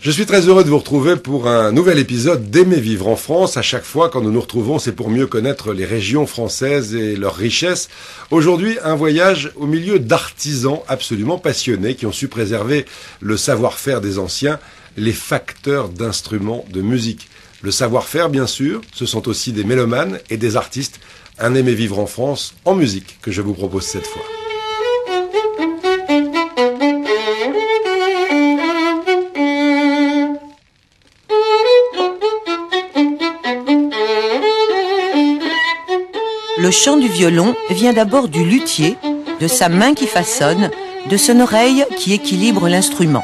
Je suis très heureux de vous retrouver pour un nouvel épisode d'Aimer vivre en France. À chaque fois, quand nous nous retrouvons, c'est pour mieux connaître les régions françaises et leurs richesses. Aujourd'hui, un voyage au milieu d'artisans absolument passionnés qui ont su préserver le savoir-faire des anciens, les facteurs d'instruments de musique. Le savoir-faire, bien sûr, ce sont aussi des mélomanes et des artistes. Un Aimer vivre en France en musique que je vous propose cette fois. Le chant du violon vient d'abord du luthier, de sa main qui façonne, de son oreille qui équilibre l'instrument.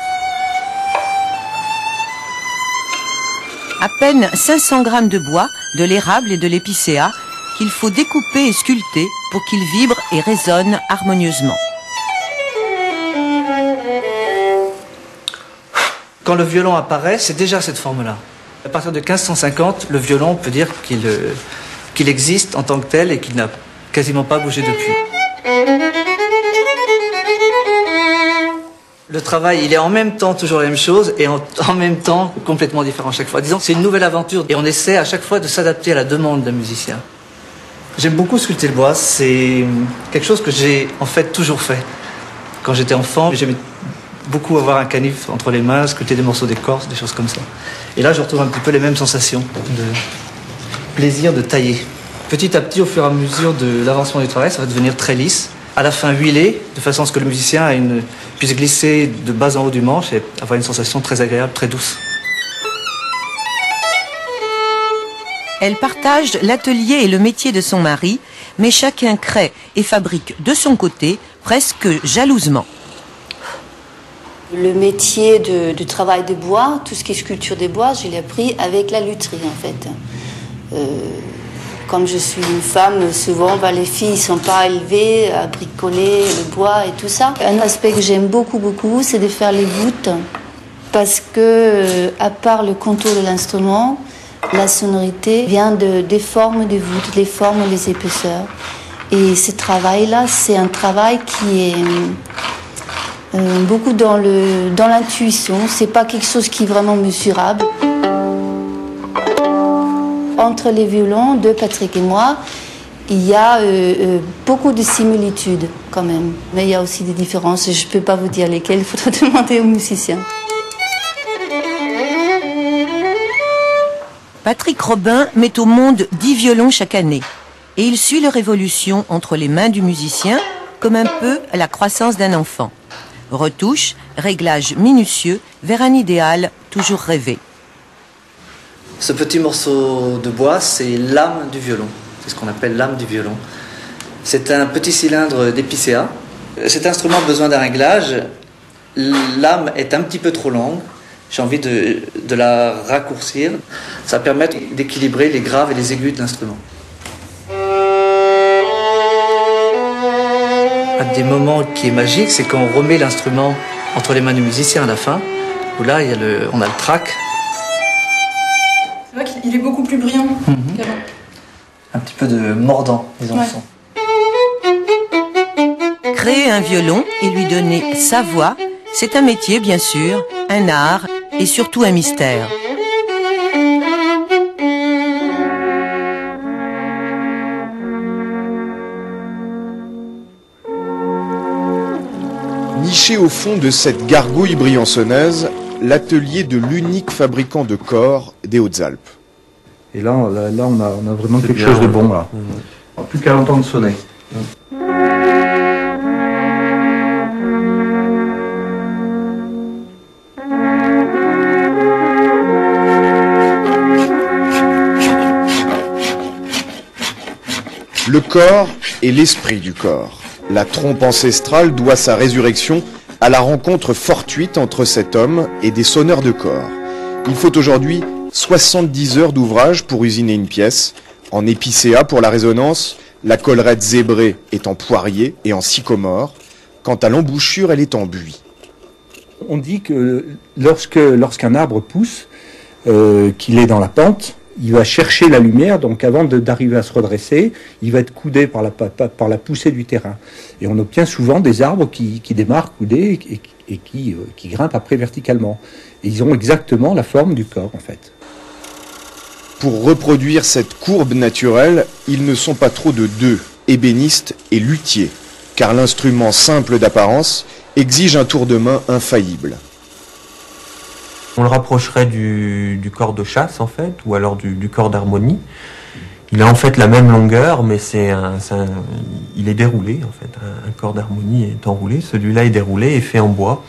À peine 500 grammes de bois, de l'érable et de l'épicéa qu'il faut découper et sculpter pour qu'il vibre et résonne harmonieusement. Quand le violon apparaît, c'est déjà cette forme-là. À partir de 1550, le violon, on peut dire qu'il existe en tant que tel et qu'il n'a quasiment pas bougé depuis. Le travail, il est en même temps toujours la même chose et en même temps complètement différent chaque fois. Disons, c'est une nouvelle aventure et on essaie à chaque fois de s'adapter à la demande d'un musicien. J'aime beaucoup sculpter le bois, c'est quelque chose que j'ai en fait toujours fait. Quand j'étais enfant, j'aimais beaucoup avoir un canif entre les mains, sculpter des morceaux d'écorce, des choses comme ça. Et là, je retrouve un petit peu les mêmes sensations de plaisir de tailler. Petit à petit, au fur et à mesure de l'avancement du travail, ça va devenir très lisse. À la fin, huilé, de façon à ce que le musicien puisse glisser de bas en haut du manche et avoir une sensation très agréable, très douce. Elle partage l'atelier et le métier de son mari, mais chacun crée et fabrique de son côté, presque jalousement. Le métier de travail de bois, tout ce qui est sculpture des bois, je l'ai appris avec la lutherie en fait. Comme je suis une femme, souvent les filles ne sont pas élevées à bricoler le bois et tout ça. Un aspect que j'aime beaucoup, c'est de faire les voûtes. Parce que, à part le contour de l'instrument, la sonorité vient des formes des voûtes, les formes, les épaisseurs. Et ce travail-là, c'est un travail qui est beaucoup dans l'intuition. C'est pas quelque chose qui est vraiment mesurable. Entre les violons de Patrick et moi, il y a beaucoup de similitudes quand même. Mais il y a aussi des différences et je ne peux pas vous dire lesquelles, il faudra demander aux musiciens. Patrick Robin met au monde 10 violons chaque année. Et il suit leur évolution entre les mains du musicien, comme un peu la croissance d'un enfant. Retouche, réglage minutieux vers un idéal toujours rêvé. Ce petit morceau de bois, c'est l'âme du violon. C'est ce qu'on appelle l'âme du violon. C'est un petit cylindre d'épicéa. Cet instrument a besoin d'un réglage. L'âme est un petit peu trop longue. J'ai envie de la raccourcir. Ça va permettre d'équilibrer les graves et les aigus de l'instrument. Un des moments qui est magique, c'est quand on remet l'instrument entre les mains du musicien à la fin, où là, on a le trac. C'est vrai qu'il est beaucoup plus brillant qu'avant. Un petit peu de mordant, disons. Ouais. Créer un violon et lui donner sa voix, c'est un métier bien sûr, un art et surtout un mystère. Niché au fond de cette gargouille briançonnaise, l'atelier de l'unique fabricant de corps des Hautes-Alpes. Et là, on a vraiment quelque chose de bon, là. Plus qu'à l'entendre sonner. Le corps est l'esprit du corps. La trompe ancestrale doit sa résurrection à la rencontre fortuite entre cet homme et des sonneurs de corps. Il faut aujourd'hui 70 heures d'ouvrage pour usiner une pièce, en épicéa pour la résonance, la collerette zébrée est en poirier et en sycomore, quant à l'embouchure, elle est en buis. On dit que lorsqu'un arbre pousse, qu'il est dans la pente, il va chercher la lumière, donc avant d'arriver à se redresser, il va être coudé par la poussée du terrain. Et on obtient souvent des arbres qui démarrent coudés et qui grimpent après verticalement. Et ils ont exactement la forme du corps, en fait. Pour reproduire cette courbe naturelle, ils ne sont pas trop de deux, ébénistes et luthiers, car l'instrument simple d'apparence exige un tour de main infaillible. On le rapprocherait du corps de chasse en fait, ou alors du corps d'harmonie. Il a en fait la même longueur, mais il est déroulé en fait. Un corps d'harmonie est enroulé, celui-là est déroulé et fait en bois.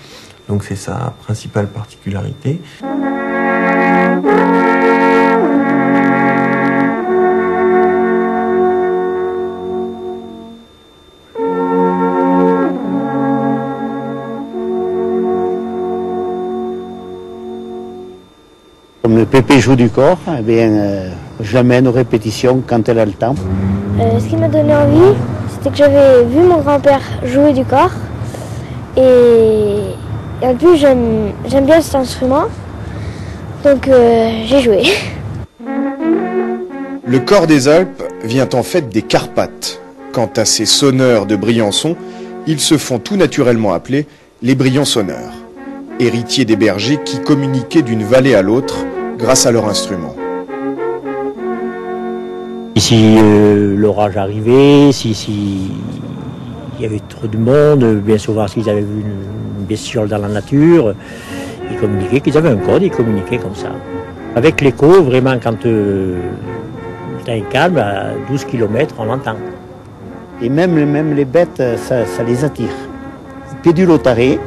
Donc c'est sa principale particularité. Comme le pépé joue du corps, eh bien, je l'amène aux répétitions quand elle a le temps. Ce qui m'a donné envie, c'était que j'avais vu mon grand-père jouer du corps. Et en plus, j'aime bien cet instrument. Donc j'ai joué. Le corps des Alpes vient en fait des Carpates. Quant à ces sonneurs de Briançon, ils se font tout naturellement appeler les Briançonneurs, héritiers des bergers qui communiquaient d'une vallée à l'autre grâce à leur instrument. Si l'orage arrivait, si il y avait trop de monde, bien souvent s'ils avaient vu une bestiole dans la nature, ils communiquaient, qu'ils avaient un code, ils communiquaient comme ça. Avec l'écho, vraiment, quand le temps est calme, à 12 km, on l'entend. Et même les bêtes, ça les attire. Pédulotaré,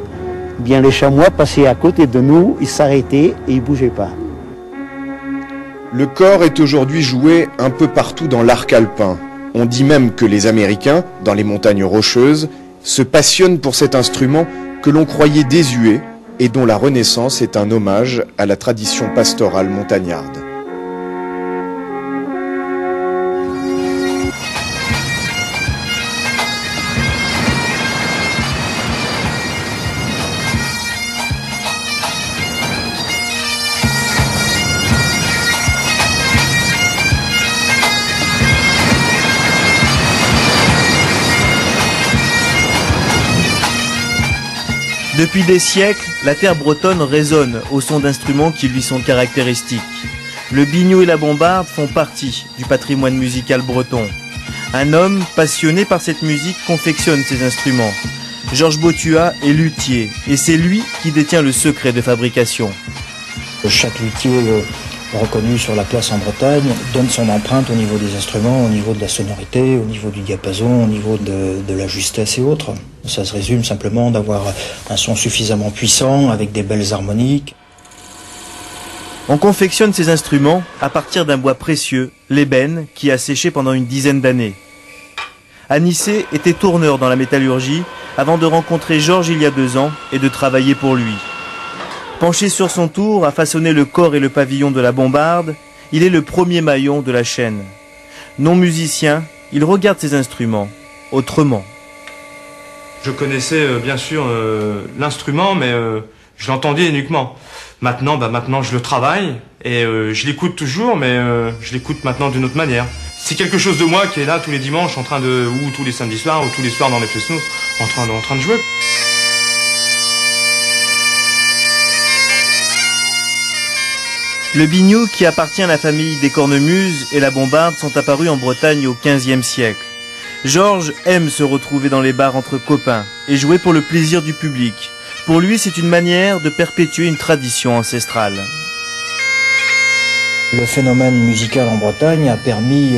bien les chamois passaient à côté de nous, ils s'arrêtaient et ils ne bougeaient pas. Le cor est aujourd'hui joué un peu partout dans l'arc alpin. On dit même que les Américains, dans les montagnes rocheuses, se passionnent pour cet instrument que l'on croyait désuet et dont la renaissance est un hommage à la tradition pastorale montagnarde. Depuis des siècles, la terre bretonne résonne au son d'instruments qui lui sont caractéristiques. Le biniou et la bombarde font partie du patrimoine musical breton. Un homme passionné par cette musique confectionne ces instruments. Georges Botua est luthier et c'est lui qui détient le secret de fabrication. Chaque luthier reconnu sur la place en Bretagne donne son empreinte au niveau des instruments, au niveau de la sonorité, au niveau du diapason, au niveau de la justesse et autres. Ça se résume simplement d'avoir un son suffisamment puissant avec des belles harmoniques. On confectionne ces instruments à partir d'un bois précieux, l'ébène, qui a séché pendant une dizaine d'années. Anissé était tourneur dans la métallurgie avant de rencontrer Georges il y a 2 ans et de travailler pour lui. Penché sur son tour à façonner le corps et le pavillon de la bombarde, il est le premier maillon de la chaîne. Non musicien, il regarde ses instruments autrement. Je connaissais bien sûr l'instrument, mais je l'entendais uniquement. Maintenant je le travaille et je l'écoute toujours, mais je l'écoute maintenant d'une autre manière. C'est quelque chose de moi qui est là tous les dimanches, ou tous les samedis soirs, ou tous les soirs dans les fesnos, en train de jouer. Le biniou, qui appartient à la famille des cornemuses, et la bombarde sont apparus en Bretagne au XVe siècle. Georges aime se retrouver dans les bars entre copains et jouer pour le plaisir du public. Pour lui, c'est une manière de perpétuer une tradition ancestrale. Le phénomène musical en Bretagne a permis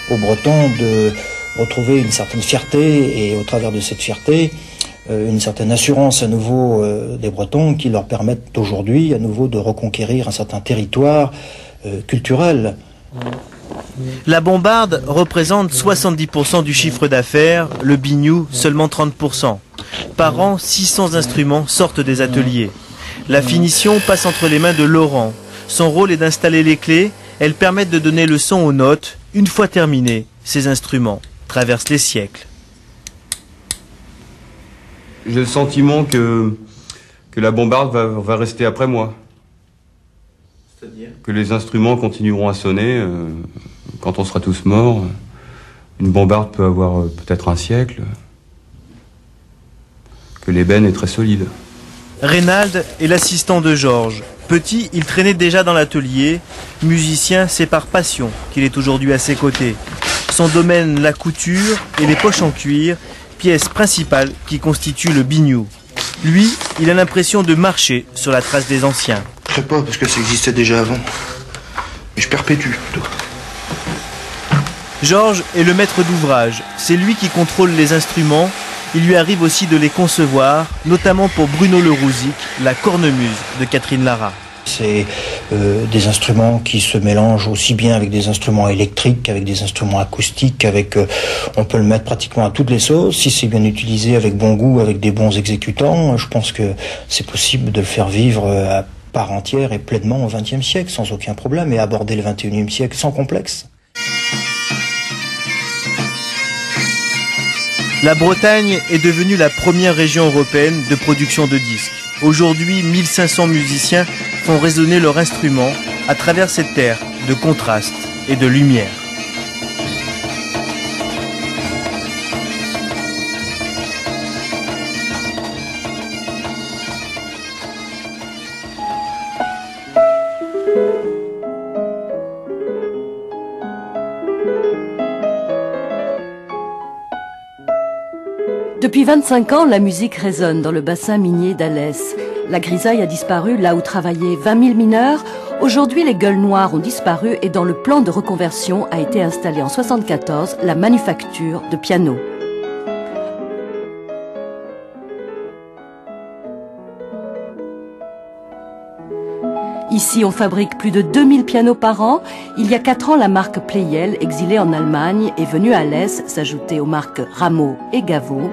aux Bretons de retrouver une certaine fierté et au travers de cette fierté, une certaine assurance à nouveau des Bretons qui leur permettent aujourd'hui à nouveau de reconquérir un certain territoire culturel. La bombarde représente 70% du chiffre d'affaires, le biniou seulement 30%. Par an, 600 instruments sortent des ateliers. La finition passe entre les mains de Laurent. Son rôle est d'installer les clés, elles permettent de donner le son aux notes. Une fois terminés, ces instruments traversent les siècles. J'ai le sentiment que la bombarde va rester après moi. Que les instruments continueront à sonner quand on sera tous morts. Une bombarde peut avoir peut-être un siècle. Que l'ébène est très solide. Reynald est l'assistant de Georges. Petit, il traînait déjà dans l'atelier. Musicien, c'est par passion qu'il est aujourd'hui à ses côtés. Son domaine, la couture et les poches en cuir, pièces principales qui constituent le biniou. Lui, il a l'impression de marcher sur la trace des anciens. Je sais pas, parce que ça existait déjà avant. Mais je perpétue, plutôt. Georges est le maître d'ouvrage. C'est lui qui contrôle les instruments. Il lui arrive aussi de les concevoir, notamment pour Bruno Lerouzic, la cornemuse de Catherine Lara. C'est des instruments qui se mélangent aussi bien avec des instruments électriques, avec des instruments acoustiques, on peut le mettre pratiquement à toutes les sauces. Si c'est bien utilisé avec bon goût, avec des bons exécutants, je pense que c'est possible de le faire vivre à part entière et pleinement au XXe siècle, sans aucun problème, et aborder le XXIe siècle sans complexe. La Bretagne est devenue la première région européenne de production de disques. Aujourd'hui, 1500 musiciens font résonner leur instrument à travers cette terre de contraste et de lumière. Depuis 25 ans, la musique résonne dans le bassin minier d'Alès. La grisaille a disparu là où travaillaient 20 000 mineurs. Aujourd'hui, les gueules noires ont disparu et dans le plan de reconversion a été installée en 1974 la manufacture de pianos. Ici, on fabrique plus de 2000 pianos par an. Il y a 4 ans, la marque Pleyel, exilée en Allemagne, est venue à Alès s'ajouter aux marques Rameau et Gaveau.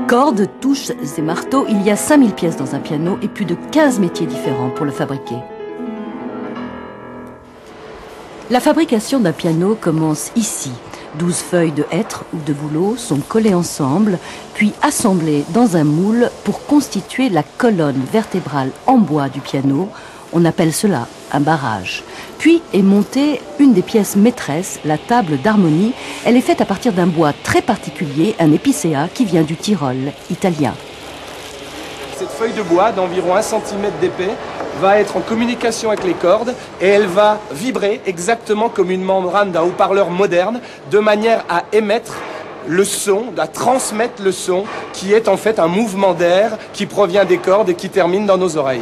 Cordes, touches et marteaux, il y a 5000 pièces dans un piano et plus de 15 métiers différents pour le fabriquer. La fabrication d'un piano commence ici. 12 feuilles de hêtre ou de bouleau sont collées ensemble, puis assemblées dans un moule pour constituer la colonne vertébrale en bois du piano. On appelle cela un barrage. Puis est montée une des pièces maîtresses, la table d'harmonie. Elle est faite à partir d'un bois très particulier, un épicéa qui vient du Tyrol, italien. Cette feuille de bois d'environ 1 cm d'épais va être en communication avec les cordes et elle va vibrer exactement comme une membrane d'un haut-parleur moderne de manière à émettre le son, à transmettre le son qui est en fait un mouvement d'air qui provient des cordes et qui termine dans nos oreilles.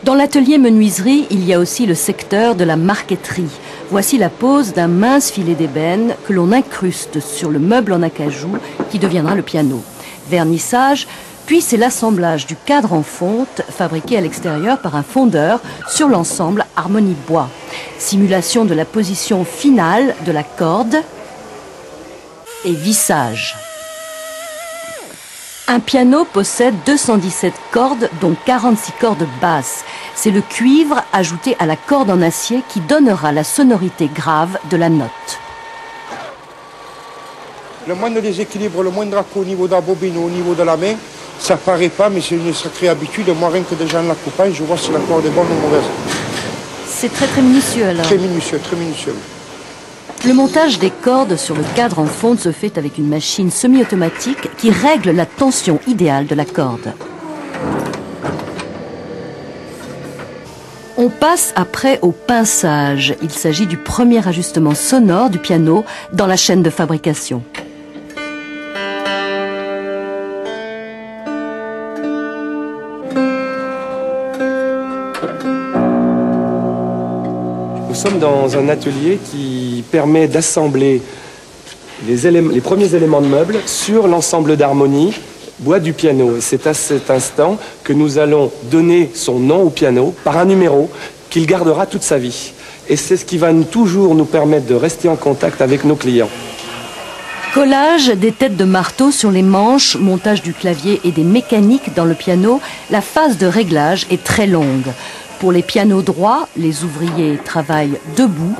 Dans l'atelier menuiserie, il y a aussi le secteur de la marqueterie. Voici la pose d'un mince filet d'ébène que l'on incruste sur le meuble en acajou qui deviendra le piano. Vernissage, puis c'est l'assemblage du cadre en fonte fabriqué à l'extérieur par un fondeur sur l'ensemble harmonie bois. Simulation de la position finale de la corde et vissage. Un piano possède 217 cordes, dont 46 cordes basses. C'est le cuivre ajouté à la corde en acier qui donnera la sonorité grave de la note. Le moindre déséquilibre, le moindre coup au niveau de la bobine ou au niveau de la main, ça ne paraît pas, mais c'est une sacrée habitude. Moi, rien que déjà en la coupant, je vois si la corde est bonne ou mauvaise. C'est très minutieux alors. Très minutieux, très minutieux. Le montage des cordes sur le cadre en fonte se fait avec une machine semi-automatique qui règle la tension idéale de la corde. On passe après au pinçage. Il s'agit du premier ajustement sonore du piano dans la chaîne de fabrication. Nous sommes dans un atelier qui permet d'assembler les premiers éléments de meubles sur l'ensemble d'harmonie bois du piano. Et c'est à cet instant que nous allons donner son nom au piano par un numéro qu'il gardera toute sa vie. Et c'est ce qui va toujours nous permettre de rester en contact avec nos clients. Collage des têtes de marteau sur les manches, montage du clavier et des mécaniques dans le piano, la phase de réglage est très longue. Pour les pianos droits, les ouvriers travaillent debout.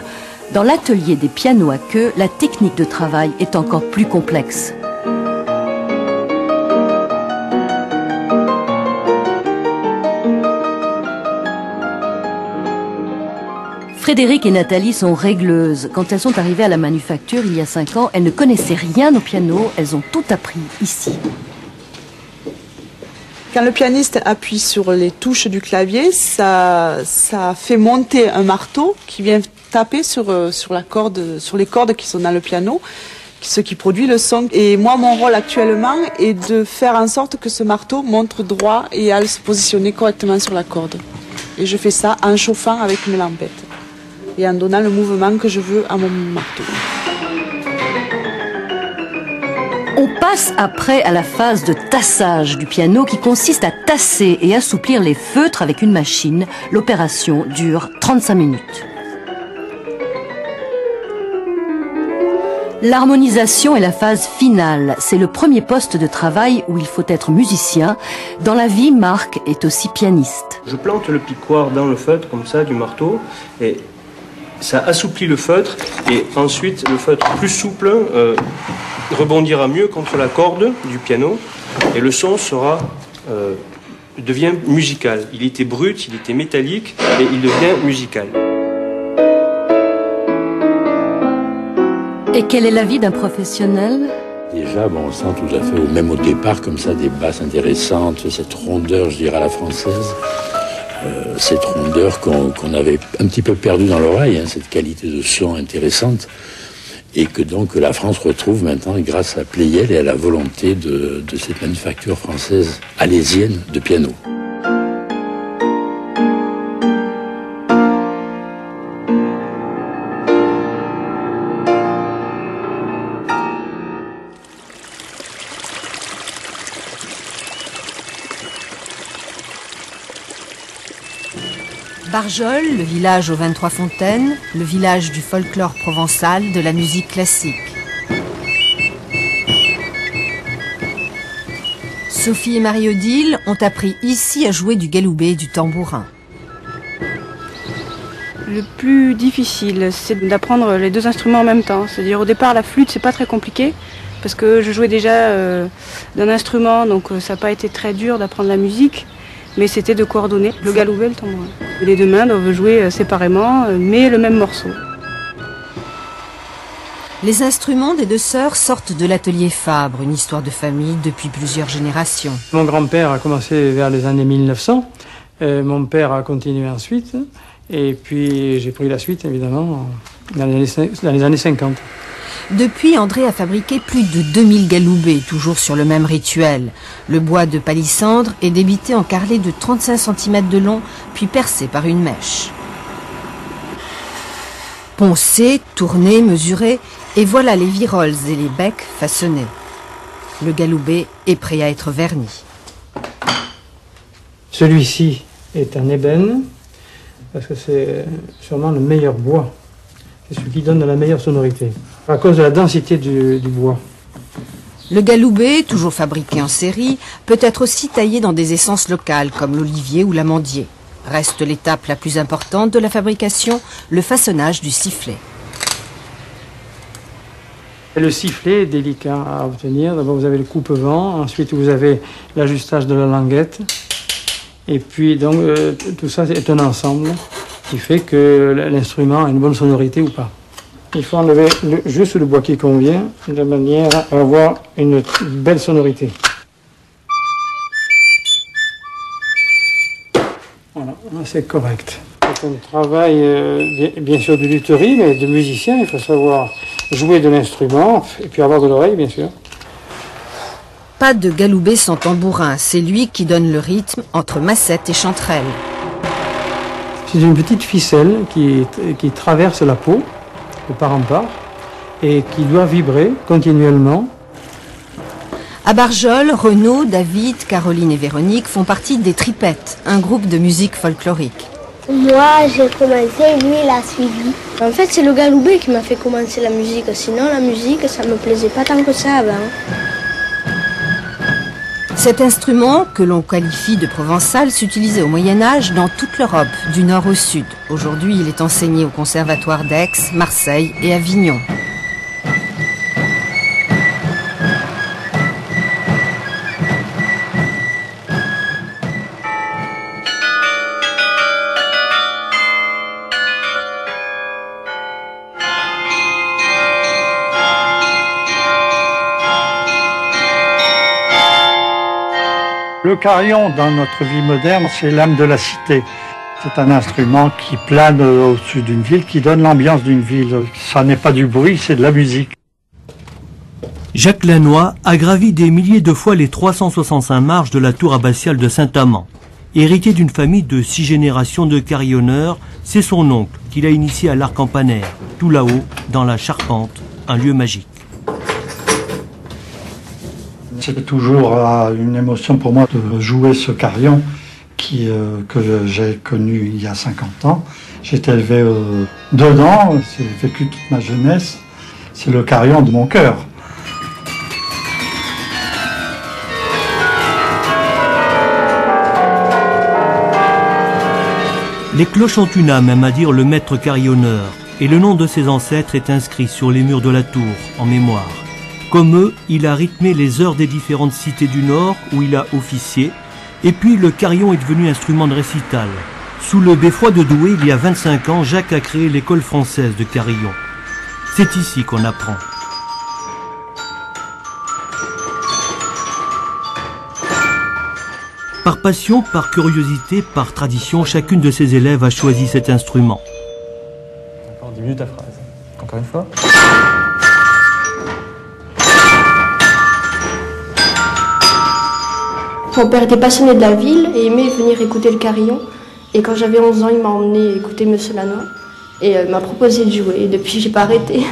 Dans l'atelier des pianos à queue, la technique de travail est encore plus complexe. Frédéric et Nathalie sont régleuses. Quand elles sont arrivées à la manufacture il y a 5 ans, elles ne connaissaient rien au piano. Elles ont tout appris ici. Quand le pianiste appuie sur les touches du clavier, ça fait monter un marteau qui vient taper sur les cordes qui sont dans le piano, ce qui produit le son. Et moi, mon rôle actuellement est de faire en sorte que ce marteau monte droit et aille se positionner correctement sur la corde. Et je fais ça en chauffant avec mes lampettes et en donnant le mouvement que je veux à mon marteau. On passe après à la phase de tassage du piano qui consiste à tasser et assouplir les feutres avec une machine. L'opération dure 35 minutes. L'harmonisation est la phase finale. C'est le premier poste de travail où il faut être musicien. Dans la vie, Marc est aussi pianiste. Je plante le piquoir dans le feutre, comme ça, du marteau, et ça assouplit le feutre, et ensuite, le feutre plus souple rebondira mieux contre la corde du piano, et le son devient musical. Il était brut, il était métallique, et il devient musical. Et quelle est la vie d'un professionnel ? Déjà, on sent tout à fait, même au départ, comme ça, des basses intéressantes, cette rondeur, je dirais, à la française, cette rondeur qu'on avait un petit peu perdue dans l'oreille, cette qualité de son intéressante, et que donc la France retrouve maintenant grâce à Pleyel et à la volonté de cette manufacture française alésienne de piano. Barjol, le village aux 23 fontaines, le village du folklore provençal, de la musique classique. Sophie et Marie-Odile ont appris ici à jouer du galoubet et du tambourin. Le plus difficile, c'est d'apprendre les deux instruments en même temps. C'est-à-dire au départ, la flûte, c'est pas très compliqué, parce que je jouais déjà d'un instrument, donc ça n'a pas été très dur d'apprendre la musique. Mais c'était de coordonner le galoubet et le tambourin. Les deux mains doivent jouer séparément, mais le même morceau. Les instruments des deux sœurs sortent de l'atelier Fabre, une histoire de famille depuis plusieurs générations. Mon grand-père a commencé vers les années 1900, mon père a continué ensuite, et puis j'ai pris la suite évidemment dans les années 50. Depuis, André a fabriqué plus de 2000 galoubets, toujours sur le même rituel. Le bois de palissandre est débité en carrelés de 35 cm de long, puis percé par une mèche. Poncé, tourné, mesuré, et voilà les viroles et les becs façonnés. Le galoubet est prêt à être verni. Celui-ci est un ébène, parce que c'est sûrement le meilleur bois. C'est celui qui donne la meilleure sonorité, à cause de la densité du bois. Le galoubet, toujours fabriqué en série, peut être aussi taillé dans des essences locales, comme l'olivier ou l'amandier. Reste l'étape la plus importante de la fabrication, le façonnage du sifflet. Et le sifflet est délicat à obtenir. D'abord, vous avez le coupe-vent, ensuite vous avez l'ajustage de la languette. Et puis, donc, tout ça est un ensemble qui fait que l'instrument a une bonne sonorité ou pas. Il faut enlever juste le bois qui convient, de manière à avoir une belle sonorité. Voilà, c'est correct. C'est un travail, bien sûr, de lutherie, mais de musicien. Il faut savoir jouer de l'instrument et puis avoir de l'oreille, bien sûr. Pas de galoubet sans tambourin, c'est lui qui donne le rythme entre massette et chanterelle. C'est une petite ficelle qui traverse la peau, de part en part, et qui doit vibrer continuellement. À Barjol, Renaud, David, Caroline et Véronique font partie des Tripettes, un groupe de musique folklorique. Moi, j'ai commencé, lui, il a suivi. En fait, c'est le galoubet qui m'a fait commencer la musique. Sinon, la musique, ça me plaisait pas tant que ça avant. Cet instrument, que l'on qualifie de provençal, s'utilisait au Moyen-Âge dans toute l'Europe, du nord au sud. Aujourd'hui, il est enseigné au conservatoire d'Aix, Marseille et Avignon. Le carillon, dans notre vie moderne, c'est l'âme de la cité. C'est un instrument qui plane au-dessus d'une ville, qui donne l'ambiance d'une ville. Ça n'est pas du bruit, c'est de la musique. Jacques Lannoy a gravi des milliers de fois les 365 marches de la tour abbatiale de Saint-Amand. Héritier d'une famille de 6 générations de carillonneurs, c'est son oncle qui l'a initié à l'art campanaire, tout là-haut, dans la Charpente, un lieu magique. C'est toujours une émotion pour moi de jouer ce carillon que j'ai connu il y a 50 ans. J'ai été élevé dedans, j'ai vécu toute ma jeunesse. C'est le carillon de mon cœur. Les cloches ont une âme, aime à dire le maître carillonneur, et le nom de ses ancêtres est inscrit sur les murs de la tour, en mémoire. Comme eux, il a rythmé les heures des différentes cités du Nord où il a officié, et puis le carillon est devenu instrument de récital. Sous le beffroi de Douai, il y a 25 ans, Jacques a créé l'école française de carillon. C'est ici qu'on apprend. Par passion, par curiosité, par tradition, chacune de ses élèves a choisi cet instrument. Encore 10 minutes à phrase. Encore une fois. Mon père était passionné de la ville et aimait venir écouter le carillon. Et quand j'avais 11 ans, il m'a emmené écouter Monsieur Lannoy et m'a proposé de jouer. Et depuis, j'ai pas arrêté.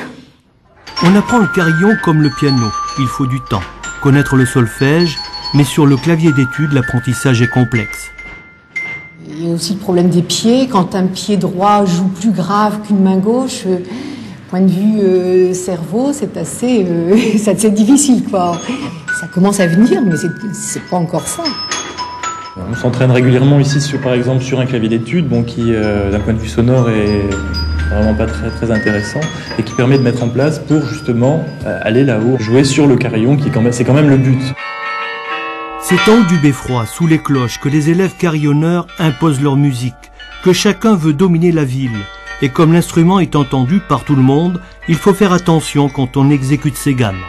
On apprend le carillon comme le piano. Il faut du temps, connaître le solfège, mais sur le clavier d'études, l'apprentissage est complexe. Il y a aussi le problème des pieds. Quand un pied droit joue plus grave qu'une main gauche, point de vue cerveau, c'est assez difficile, quoi. Ça commence à venir, mais c'est pas encore ça. On s'entraîne régulièrement ici, par exemple, sur un clavier d'études, qui, d'un point de vue sonore, est vraiment pas très intéressant, et qui permet de mettre en place pour justement aller là-haut, jouer sur le carillon, c'est quand même le but. C'est en haut du beffroi, sous les cloches, que les élèves carillonneurs imposent leur musique, que chacun veut dominer la ville. Et comme l'instrument est entendu par tout le monde, il faut faire attention quand on exécute ses gammes.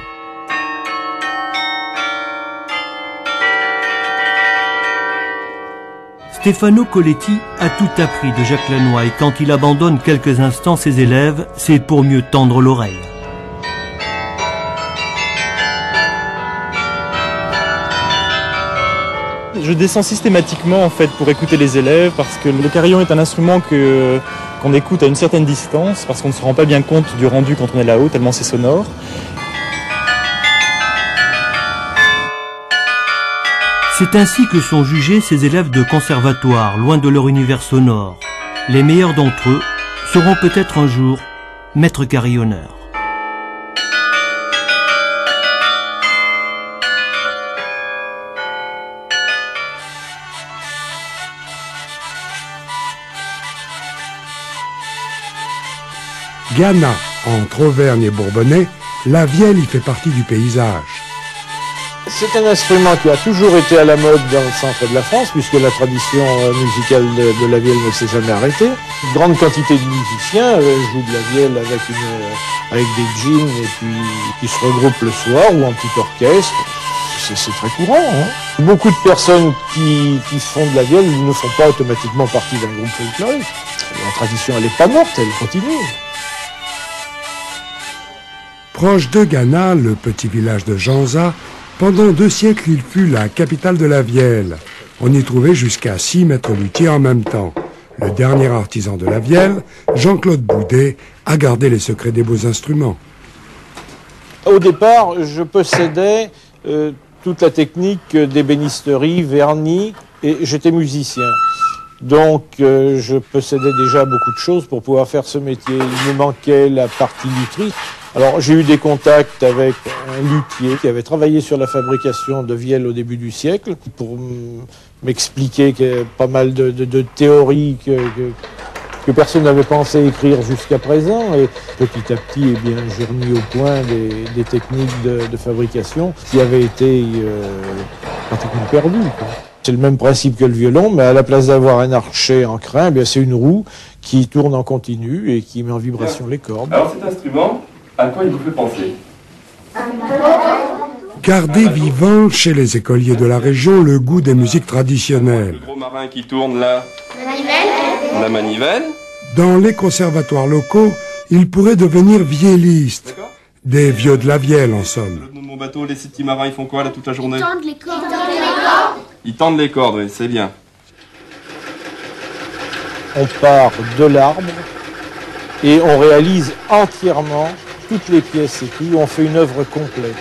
Stefano Coletti a tout appris de Jacques Lannoy et quand il abandonne quelques instants ses élèves, c'est pour mieux tendre l'oreille. Je descends systématiquement en fait pour écouter les élèves parce que le carillon est un instrument qu'on écoute à une certaine distance parce qu'on ne se rend pas bien compte du rendu quand on est là-haut tellement c'est sonore. C'est ainsi que sont jugés ces élèves de conservatoire, loin de leur univers sonore. Les meilleurs d'entre eux seront peut-être un jour maîtres carillonneurs. Gannat, entre Auvergne et Bourbonnais, la vielle y fait partie du paysage. C'est un instrument qui a toujours été à la mode dans le centre de la France, puisque la tradition musicale de la vielle ne s'est jamais arrêtée. Une grande quantité de musiciens jouent de la vielle avec des jeans et puis qui se regroupent le soir ou en petit orchestre. C'est très courant. Beaucoup de personnes qui font de la vielle ne font pas automatiquement partie d'un groupe folklorique. La tradition, elle n'est pas morte, elle continue. Proche de Gannat, le petit village de Janza, pendant 2 siècles, il fut la capitale de la vielle. On y trouvait jusqu'à 6 maîtres luthiers en même temps. Le dernier artisan de la vielle, Jean-Claude Boudet, a gardé les secrets des beaux instruments. Au départ, je possédais toute la technique d'ébénisterie, vernis, et j'étais musicien. Donc je possédais déjà beaucoup de choses pour pouvoir faire ce métier. Il me manquait la partie lutherie. Alors j'ai eu des contacts avec un luthier qui avait travaillé sur la fabrication de vielle au début du siècle pour m'expliquer pas mal de théories que personne n'avait pensé écrire jusqu'à présent. Et petit à petit, eh bien, j'ai remis au point des techniques de fabrication qui avaient été pratiquement perdues, quoi. C'est le même principe que le violon, mais à la place d'avoir un archet en crin, eh bien, c'est une roue qui tourne en continu et qui met en vibration les cordes. Alors cet instrument, à quoi il vous fait penser? garder vivant chez les écoliers de la région le goût des musiques traditionnelles. Le gros marin qui tourne là. La manivelle. Dans les conservatoires locaux, ils pourraient devenir viellistes. Des vieux de la Vielle, en somme. De mon bateau, les 6 petits marins, ils font quoi là toute la journée? Ils tendent les cordes. Ils tendent les cordes, oui, c'est bien. On part de l'arbre et on réalise entièrement toutes les pièces et tout. On fait une œuvre complète.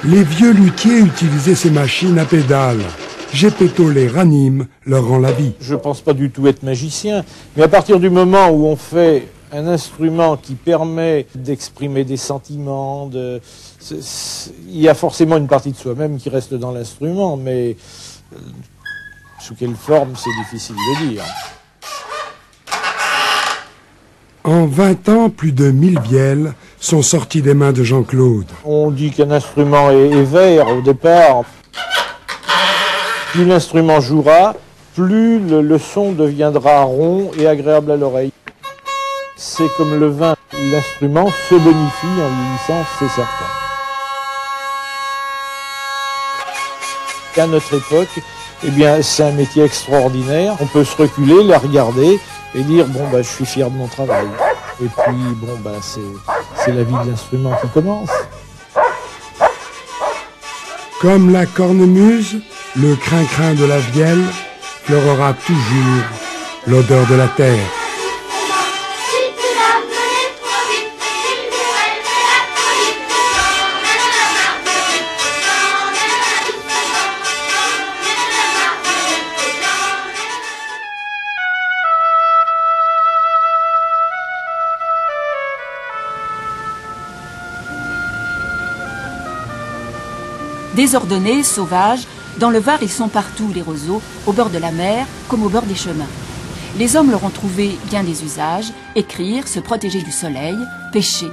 Les vieux luthiers utilisaient ces machines à pédales. Gepetto les ranime, leur rend la vie. Je pense pas du tout être magicien, mais à partir du moment où on fait un instrument qui permet d'exprimer des sentiments, il y a forcément une partie de soi-même qui reste dans l'instrument, mais sous quelle forme, c'est difficile de dire. En 20 ans, plus de 1000 vielles sont sorties des mains de Jean-Claude. On dit qu'un instrument est vert au départ. Plus l'instrument jouera, plus le son deviendra rond et agréable à l'oreille. C'est comme le vin, l'instrument se bonifie en vieillissant, c'est certain. À notre époque, eh bien, c'est un métier extraordinaire. On peut se reculer, la regarder et dire bon je suis fier de mon travail. Et puis c'est la vie de l'instrument qui commence. Comme la cornemuse, le crin-crin de la vielle fleurera toujours l'odeur de la terre. Désordonnés, sauvages, dans le Var, ils sont partout, les roseaux, au bord de la mer comme au bord des chemins. Les hommes leur ont trouvé bien des usages, écrire, se protéger du soleil, pêcher.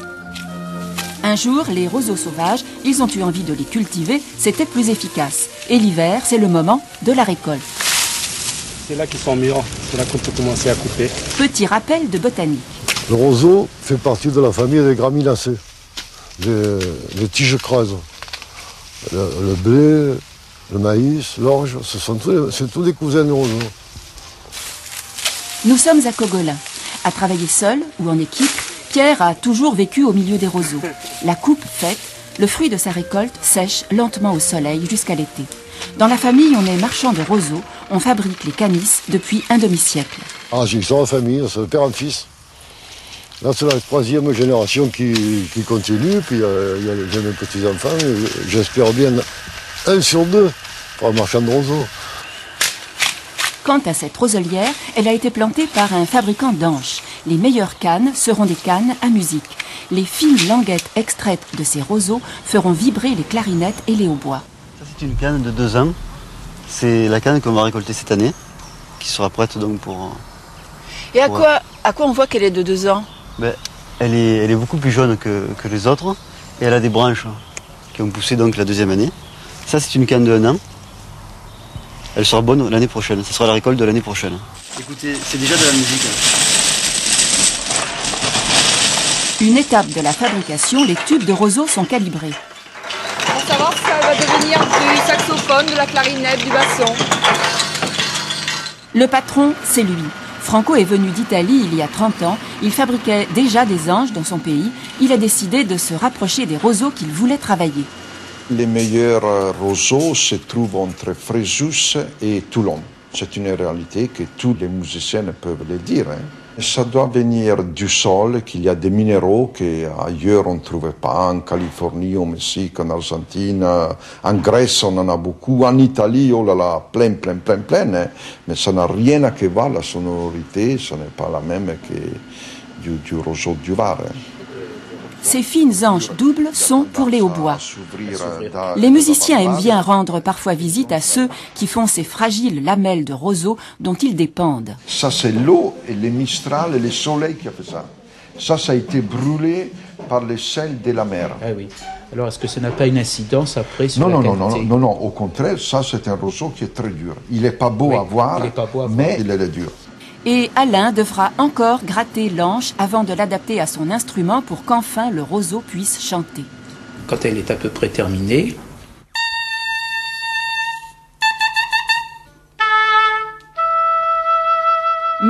Un jour, les roseaux sauvages, ils ont eu envie de les cultiver, c'était plus efficace. Et l'hiver, c'est le moment de la récolte. C'est là qu'ils sont mûrs, c'est là qu'on peut commencer à couper. Petit rappel de botanique. Le roseau fait partie de la famille des graminacées, des tiges creuses. Le blé, le maïs, l'orge, c'est tous des cousins du roseau. Nous sommes à Cogolin. À travailler seul ou en équipe, Pierre a toujours vécu au milieu des roseaux. La coupe faite, le fruit de sa récolte sèche lentement au soleil jusqu'à l'été. Dans la famille, on est marchand de roseaux, on fabrique les canisses depuis un demi-siècle. Ah, ils sont en famille, c'est de père en fils. Là, c'est la 3e génération qui continue, puis j'ai mes petits-enfants, j'espère bien 1 sur 2 pour un marchand de roseaux. Quant à cette roselière, elle a été plantée par un fabricant d'anches. Les meilleures cannes seront des cannes à musique. Les fines languettes extraites de ces roseaux feront vibrer les clarinettes et les hautbois. Ça, c'est une canne de 2 ans. C'est la canne qu'on va récolter cette année, qui sera prête donc pour... Et à quoi on voit qu'elle est de 2 ans? Elle est beaucoup plus jaune que les autres et elle a des branches qui ont poussé donc la 2e année. Ça, c'est une canne de 1 an. Elle sera bonne l'année prochaine. Ce sera la récolte de l'année prochaine. Écoutez, c'est déjà de la musique. Une étape de la fabrication, les tubes de roseaux sont calibrés. Pour savoir si ça va devenir du saxophone, de la clarinette, du basson. Le patron, c'est lui. Franco est venu d'Italie il y a 30 ans. Il fabriquait déjà des anges dans son pays. Il a décidé de se rapprocher des roseaux qu'il voulait travailler. Les meilleurs roseaux se trouvent entre Fréjus et Toulon. C'est une réalité que tous les musiciens peuvent le dire. Ça doit venir du sol, qu'il y a des minéraux qu'ailleurs on ne trouvait pas, en Californie, au Mexique, en Argentine, en Grèce on en a beaucoup, en Italie, oh là là, plein. Mais ça n'a rien à voir, la sonorité, ce n'est pas la même que du roseau du Var. Ces fines anches doubles sont pour les hautbois. Les musiciens aiment bien rendre parfois visite à ceux qui font ces fragiles lamelles de roseaux dont ils dépendent. Ça, c'est l'eau et les Mistral et le soleil qui a fait ça. Ça a été brûlé par les sels de la mer. Ah oui. Alors, est-ce que ça n'a pas une incidence après sur la qualité? Non. Au contraire, ça, c'est un roseau qui est très dur. Il n'est pas beau à voir, mais il est dur. Et Alain devra encore gratter l'anche avant de l'adapter à son instrument pour qu'enfin le roseau puisse chanter. Quand elle est à peu près terminée,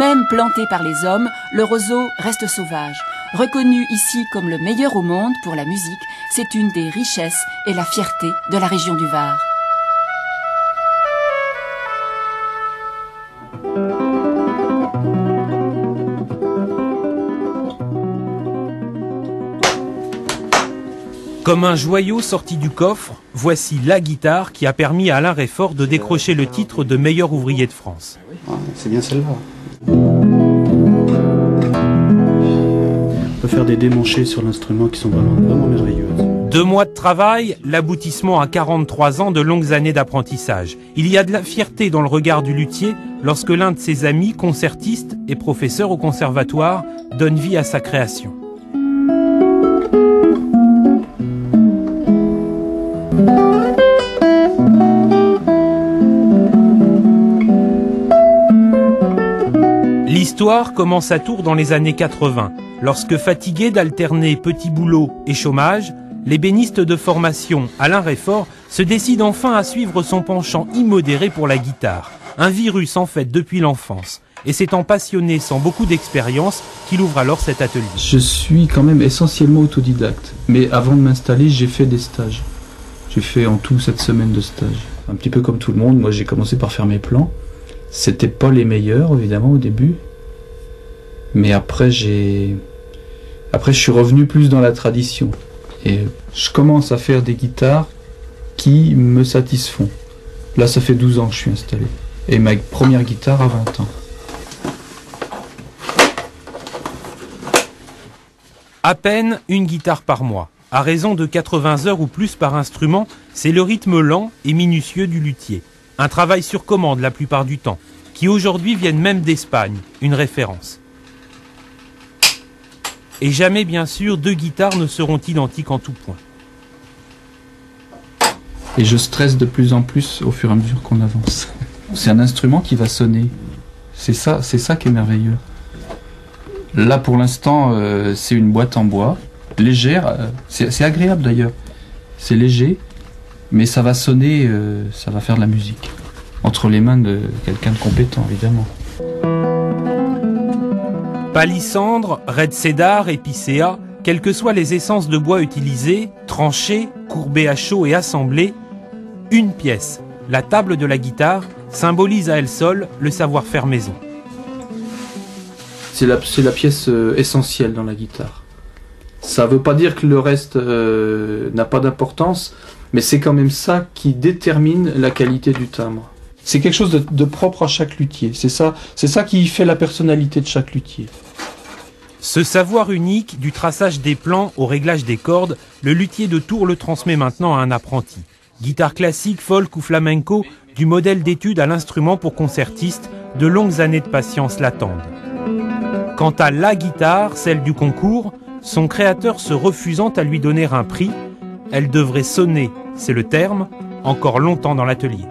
Même planté par les hommes, le roseau reste sauvage. Reconnu ici comme le meilleur au monde pour la musique, c'est une des richesses et la fierté de la région du Var. Comme un joyau sorti du coffre, voici la guitare qui a permis à Alain Réfort de décrocher le titre de meilleur ouvrier de France. C'est bien celle-là. On peut faire des démanchés sur l'instrument qui sont vraiment merveilleuses. 2 mois de travail, l'aboutissement à 43 ans de longues années d'apprentissage. Il y a de la fierté dans le regard du luthier lorsque l'un de ses amis, concertiste et professeur au conservatoire, donne vie à sa création. L'histoire commence à Tours dans les années 80, lorsque fatigués d'alterner petits boulots et chômage, l'ébéniste de formation Alain Réfort se décide enfin à suivre son penchant immodéré pour la guitare, un virus en fait depuis l'enfance. Et c'est en passionné sans beaucoup d'expérience qu'il ouvre alors cet atelier. Je suis quand même essentiellement autodidacte, mais avant de m'installer, j'ai fait des stages. J'ai fait en tout 7 semaines de stage. Un petit peu comme tout le monde, moi j'ai commencé par faire mes plans. C'était pas les meilleurs évidemment au début. Mais après je suis revenu plus dans la tradition. Et je commence à faire des guitares qui me satisfont. Là ça fait 12 ans que je suis installé. Et ma première guitare à 20 ans. À peine une guitare par mois. À raison de 80 heures ou plus par instrument, c'est le rythme lent et minutieux du luthier. Un travail sur commande la plupart du temps, qui aujourd'hui viennent même d'Espagne, une référence. Et jamais, bien sûr, 2 guitares ne seront identiques en tout point. Et je stresse de plus en plus au fur et à mesure qu'on avance. C'est un instrument qui va sonner. C'est ça qui est merveilleux. Là, pour l'instant, c'est une boîte en bois, légère. C'est agréable d'ailleurs. C'est léger, mais ça va sonner, ça va faire de la musique. Entre les mains de quelqu'un de compétent, évidemment. Palissandre, red cédar, épicéa, quelles que soient les essences de bois utilisées, tranchées, courbées à chaud et assemblées, une pièce, la table de la guitare, symbolise à elle seule le savoir-faire maison. C'est la pièce essentielle dans la guitare. Ça ne veut pas dire que le reste n'a pas d'importance, mais c'est quand même ça qui détermine la qualité du timbre. C'est quelque chose de propre à chaque luthier. C'est ça qui fait la personnalité de chaque luthier. Ce savoir unique, du traçage des plans au réglage des cordes, le luthier de Tours le transmet maintenant à un apprenti. Guitare classique, folk ou flamenco, du modèle d'étude à l'instrument pour concertiste, de longues années de patience l'attendent. Quant à la guitare, celle du concours, son créateur se refusant à lui donner un prix, elle devrait sonner, c'est le terme, encore longtemps dans l'atelier.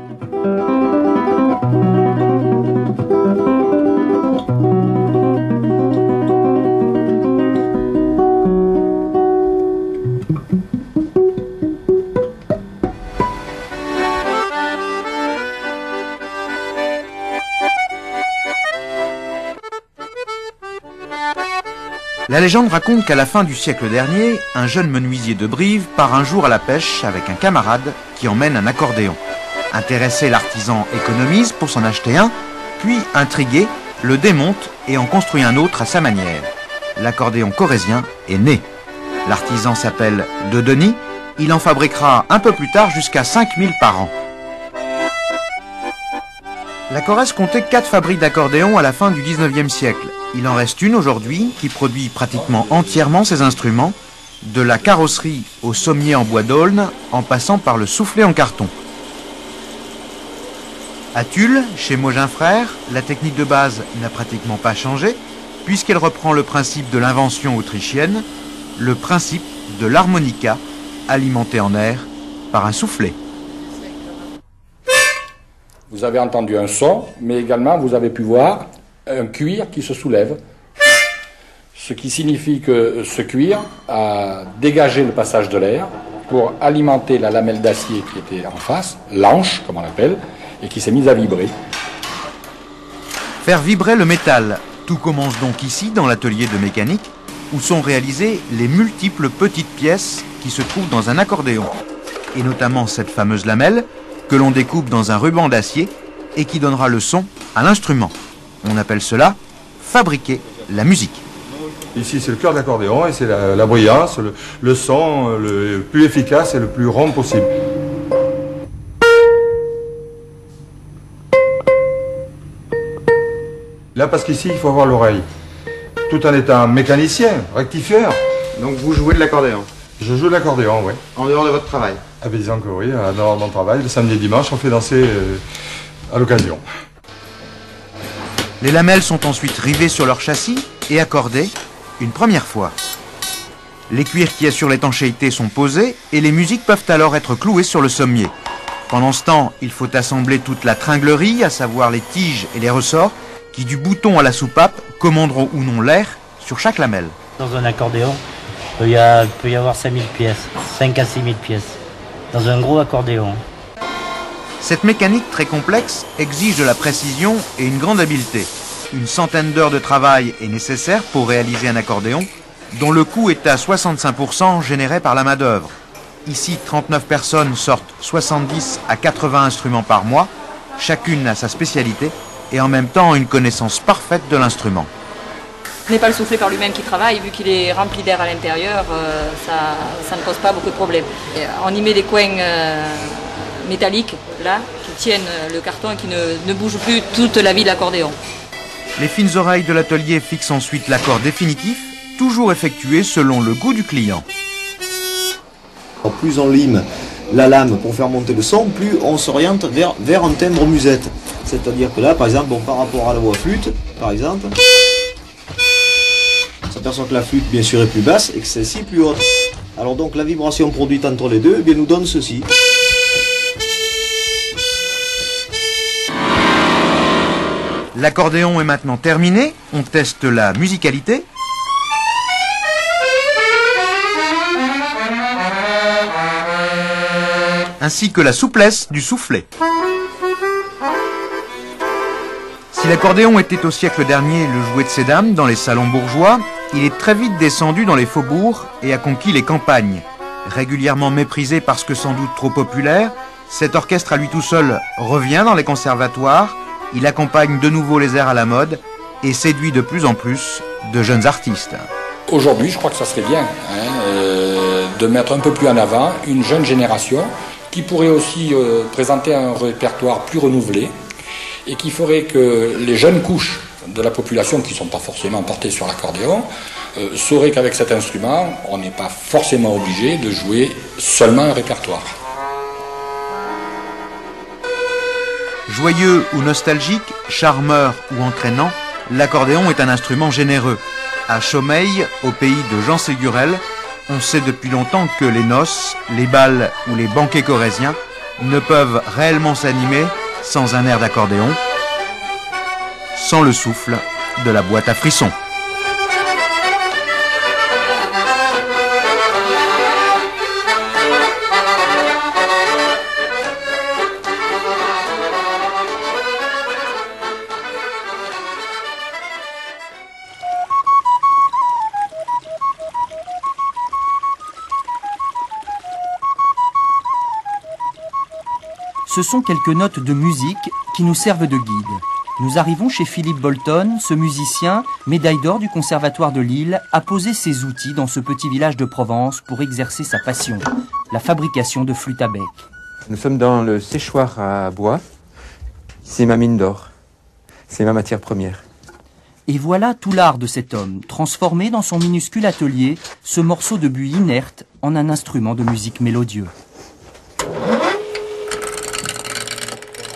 La légende raconte qu'à la fin du siècle dernier, un jeune menuisier de Brive part un jour à la pêche avec un camarade qui emmène un accordéon. Intéressé, l'artisan économise pour s'en acheter un, puis, intrigué, le démonte et en construit un autre à sa manière. L'accordéon corrézien est né. L'artisan s'appelle De Denis, il en fabriquera un peu plus tard jusqu'à 5000 par an. La Corrèze comptait 4 fabriques d'accordéons à la fin du 19e siècle. Il en reste une aujourd'hui qui produit pratiquement entièrement ses instruments, de la carrosserie au sommier en bois d'aulne, en passant par le soufflet en carton. À Tulle, chez Mogin Frères, la technique de base n'a pratiquement pas changé, puisqu'elle reprend le principe de l'invention autrichienne, le principe de l'harmonica, alimenté en air par un soufflet. Vous avez entendu un son, mais également vous avez pu voir un cuir qui se soulève, ce qui signifie que ce cuir a dégagé le passage de l'air pour alimenter la lamelle d'acier qui était en face, l'anche comme on l'appelle, et qui s'est mise à vibrer. Faire vibrer le métal. Tout commence donc ici, dans l'atelier de mécanique, où sont réalisées les multiples petites pièces qui se trouvent dans un accordéon. Et notamment cette fameuse lamelle, que l'on découpe dans un ruban d'acier et qui donnera le son à l'instrument. On appelle cela fabriquer la musique. Ici, c'est le cœur de l'accordéon et c'est la brillance, le son le plus efficace et le plus rond possible. Là, parce qu'ici, il faut avoir l'oreille. Tout en étant mécanicien, rectifieur. Donc vous jouez de l'accordéon? Je joue de l'accordéon, oui. En dehors de votre travail? Ah ben disons que oui, en dehors de mon travail, le samedi et dimanche, on fait danser à l'occasion. Les lamelles sont ensuite rivées sur leur châssis et accordées une première fois. Les cuirs qui assurent l'étanchéité sont posés et les musiques peuvent alors être clouées sur le sommier. Pendant ce temps, il faut assembler toute la tringlerie, à savoir les tiges et les ressorts, qui du bouton à la soupape commanderont ou non l'air sur chaque lamelle. Dans un accordéon, il peut y avoir 5000 pièces, 5 à 6000 pièces, dans un gros accordéon. Cette mécanique très complexe exige de la précision et une grande habileté. Une centaine d'heures de travail est nécessaire pour réaliser un accordéon, dont le coût est à 65% généré par la main-d'œuvre. Ici, 39 personnes sortent 70 à 80 instruments par mois, chacune a sa spécialité et en même temps une connaissance parfaite de l'instrument. Ce n'est pas le soufflet par lui-même qui travaille, vu qu'il est rempli d'air à l'intérieur, ça ne pose pas beaucoup de problèmes. Et on y met des coins métalliques, là, qui tiennent le carton et qui ne bougent plus toute la vie de l'accordéon. Les fines oreilles de l'atelier fixent ensuite l'accord définitif, toujours effectué selon le goût du client. Plus on lime la lame pour faire monter le son, plus on s'oriente vers un timbre musette. C'est-à-dire que là, par exemple, par rapport à la voix flûte, par exemple, on s'aperçoit que la flûte, bien sûr, est plus basse et que celle-ci plus haute. Alors donc, la vibration produite entre les deux, nous donne ceci. L'accordéon est maintenant terminé, on teste la musicalité. Ainsi que la souplesse du soufflet. Si l'accordéon était au siècle dernier le jouet de ces dames dans les salons bourgeois, il est très vite descendu dans les faubourgs et a conquis les campagnes. Régulièrement méprisé parce que sans doute trop populaire, cet orchestre à lui tout seul revient dans les conservatoires, il accompagne de nouveau les airs à la mode et séduit de plus en plus de jeunes artistes. Aujourd'hui, je crois que ça serait bien de mettre un peu plus en avant une jeune génération qui pourrait aussi présenter un répertoire plus renouvelé et qui ferait que les jeunes couches de la population qui ne sont pas forcément portées sur l'accordéon sauraient qu'avec cet instrument, on n'est pas forcément obligé de jouer seulement un répertoire. Joyeux ou nostalgique, charmeur ou entraînant, l'accordéon est un instrument généreux. À Chaumeil, au pays de Jean Ségurel, on sait depuis longtemps que les noces, les bals ou les banquets corréziens ne peuvent réellement s'animer sans un air d'accordéon, sans le souffle de la boîte à frissons. Ce sont quelques notes de musique qui nous servent de guide. Nous arrivons chez Philippe Bolton, ce musicien, médaille d'or du Conservatoire de Lille, a posé ses outils dans ce petit village de Provence pour exercer sa passion, la fabrication de flûtes à bec. Nous sommes dans le séchoir à bois. C'est ma mine d'or. C'est ma matière première. Et voilà tout l'art de cet homme, transformé dans son minuscule atelier, ce morceau de buis inerte en un instrument de musique mélodieux.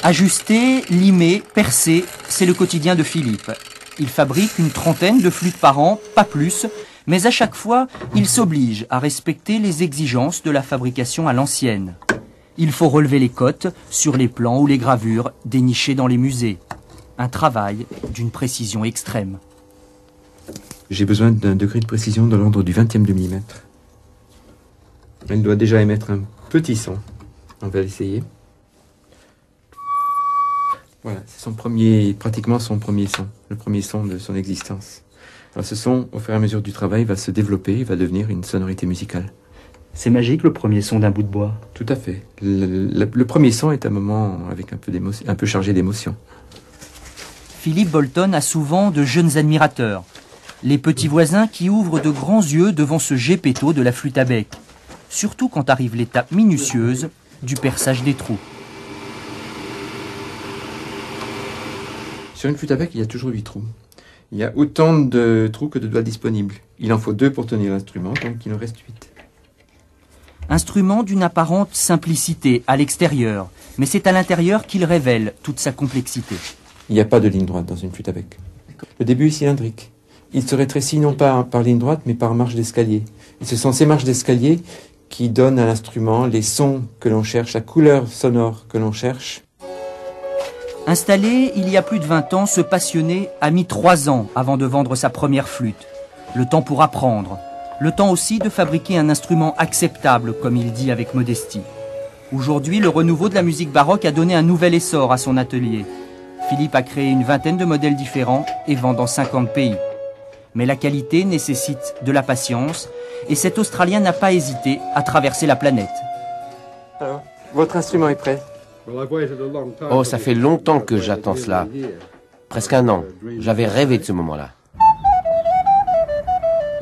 Ajuster, limer, percer, c'est le quotidien de Philippe. Il fabrique une trentaine de flûtes par an, pas plus, mais à chaque fois, il s'oblige à respecter les exigences de la fabrication à l'ancienne. Il faut relever les cotes sur les plans ou les gravures dénichées dans les musées. Un travail d'une précision extrême. J'ai besoin d'un degré de précision de l'ordre du 20e de millimètre. Elle doit déjà émettre un petit son. On va l'essayer. Voilà, c'est pratiquement son premier son, le premier son de son existence. Alors ce son, au fur et à mesure du travail, va se développer, il va devenir une sonorité musicale. C'est magique le premier son d'un bout de bois. Tout à fait. Le premier son est un moment avec un peu chargé d'émotion. Philippe Bolton a souvent de jeunes admirateurs. Les petits voisins qui ouvrent de grands yeux devant ce gepetto de la flûte à bec. Surtout quand arrive l'étape minutieuse du perçage des trous. Sur une flûte à bec, il y a toujours 8 trous. Il y a autant de trous que de doigts disponibles. Il en faut 2 pour tenir l'instrument, donc il en reste 8. Instrument d'une apparente simplicité à l'extérieur, mais c'est à l'intérieur qu'il révèle toute sa complexité. Il n'y a pas de ligne droite dans une flûte à bec. Le début est cylindrique. Il se rétrécit non pas par ligne droite, mais par marche d'escalier. Et ce sont ces marches d'escalier qui donnent à l'instrument les sons que l'on cherche, la couleur sonore que l'on cherche. Installé il y a plus de 20 ans, ce passionné a mis 3 ans avant de vendre sa première flûte. Le temps pour apprendre. Le temps aussi de fabriquer un instrument acceptable, comme il dit avec modestie. Aujourd'hui, le renouveau de la musique baroque a donné un nouvel essor à son atelier. Philippe a créé une vingtaine de modèles différents et vend dans 50 pays. Mais la qualité nécessite de la patience et cet Australien n'a pas hésité à traverser la planète. Alors, votre instrument est prêt? Oh, ça fait longtemps que j'attends cela. Presque 1 an. J'avais rêvé de ce moment-là.